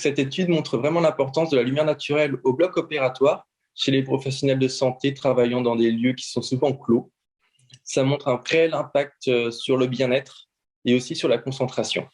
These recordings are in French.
Cette étude montre vraiment l'importance de la lumière naturelle au bloc opératoire chez les professionnels de santé travaillant dans des lieux qui sont souvent clos. Ça montre un réel impact sur le bien-être et aussi sur la concentration.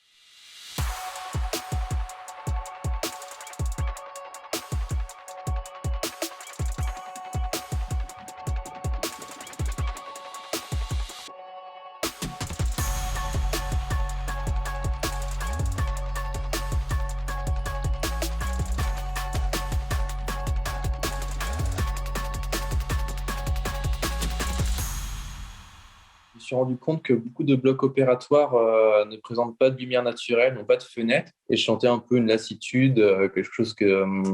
Je me suis rendu compte que beaucoup de blocs opératoires ne présentent pas de lumière naturelle, n'ont pas de fenêtre, et je sentais un peu une lassitude, quelque chose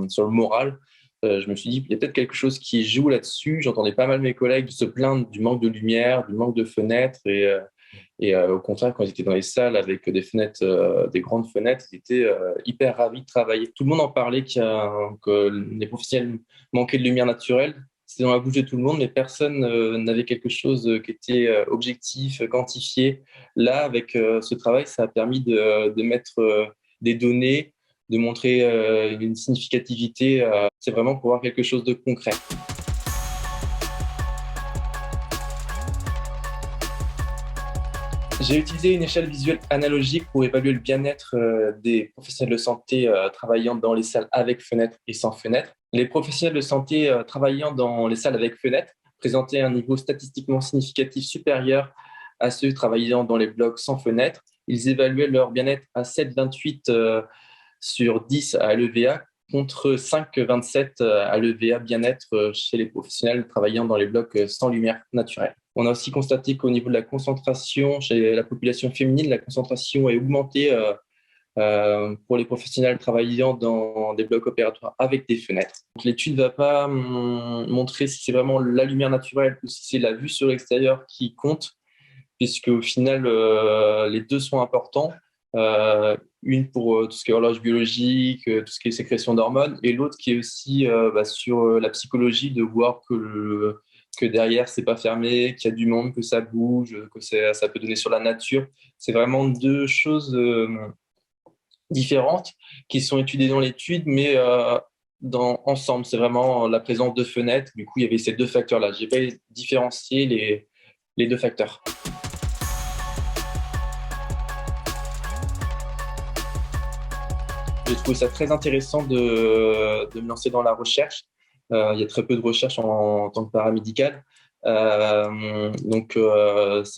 sur le moral. Je me suis dit, il y a peut-être quelque chose qui joue là-dessus. J'entendais pas mal mes collègues se plaindre du manque de lumière, du manque de fenêtres, et au contraire, quand ils étaient dans les salles avec des fenêtres, des grandes fenêtres, ils étaient hyper ravis de travailler. Tout le monde en parlait que les professionnels manquaient de lumière naturelle. C'était dans la bouche de tout le monde, mais personne n'avait quelque chose qui était objectif, quantifié. Là, avec ce travail, ça a permis de mettre des données, de montrer une significativité. C'est vraiment pour voir quelque chose de concret. J'ai utilisé une échelle visuelle analogique pour évaluer le bien-être des professionnels de santé travaillant dans les salles avec fenêtre et sans fenêtre. Les professionnels de santé travaillant dans les salles avec fenêtre présentaient un niveau statistiquement significatif supérieur à ceux travaillant dans les blocs sans fenêtre. Ils évaluaient leur bien-être à 7,28 sur 10 à l'EVA contre 5,27 à l'EVA bien-être chez les professionnels travaillant dans les blocs sans lumière naturelle. On a aussi constaté qu'au niveau de la concentration, chez la population féminine, la concentration est augmentée pour les professionnels travaillant dans des blocs opératoires avec des fenêtres. Donc, l'étude ne va pas montrer si c'est vraiment la lumière naturelle ou si c'est la vue sur l'extérieur qui compte, puisque au final, les deux sont importants. Une pour tout ce qui est horloge biologique, tout ce qui est sécrétion d'hormones, et l'autre qui est aussi sur la psychologie, de voir que derrière, c'est pas fermé, qu'il y a du monde, que ça bouge, que ça peut donner sur la nature. C'est vraiment deux choses différentes qui sont étudiées dans l'étude, mais ensemble. C'est vraiment la présence de fenêtres. Du coup, il y avait ces deux facteurs-là. Je n'ai pas différencié les deux facteurs. J'ai trouvé ça très intéressant de me lancer dans la recherche. Il y a très peu de recherche en tant que paramédical. C'est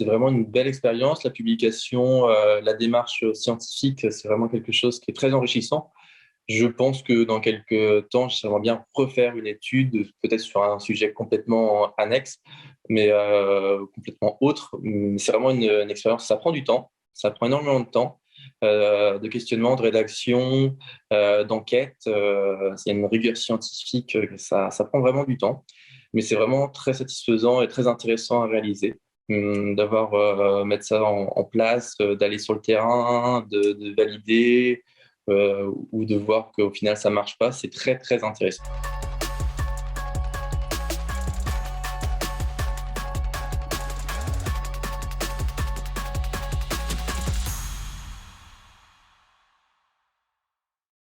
vraiment une belle expérience. La publication, la démarche scientifique, c'est vraiment quelque chose qui est très enrichissant. Je pense que dans quelques temps, j'aimerais bien refaire une étude, peut-être sur un sujet complètement annexe, mais complètement autre. C'est vraiment une expérience. Ça prend du temps, ça prend énormément de temps, de questionnement, de rédaction, d'enquête. Il y a une rigueur scientifique, ça prend vraiment du temps, mais c'est vraiment très satisfaisant et très intéressant à réaliser. D'avoir mettre ça en place, d'aller sur le terrain, de valider ou de voir qu'au final ça marche pas, c'est très très intéressant.